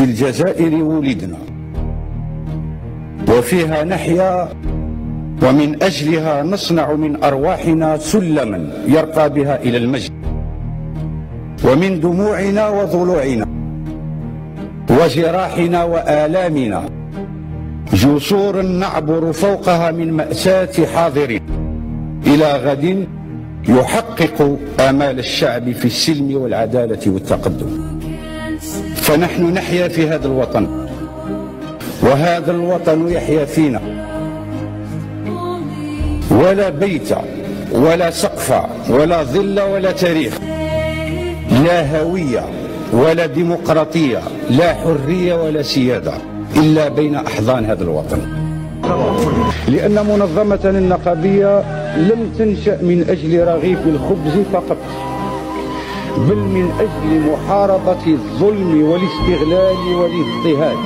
في الجزائر ولدنا وفيها نحيا، ومن أجلها نصنع من أرواحنا سلما يرقى بها إلى المجد، ومن دموعنا وضلوعنا وجراحنا وآلامنا جسور نعبر فوقها من مأساة حاضر إلى غد يحقق آمال الشعب في السلم والعدالة والتقدم. فنحن نحيا في هذا الوطن، وهذا الوطن يحيا فينا، ولا بيت ولا سقف ولا ظل ولا تاريخ، لا هوية ولا ديمقراطية، لا حرية ولا سيادة إلا بين أحضان هذا الوطن. لأن منظمة النقابية لم تنشأ من أجل رغيف الخبز فقط، بل من أجل محاربة الظلم والاستغلال والاضطهاد.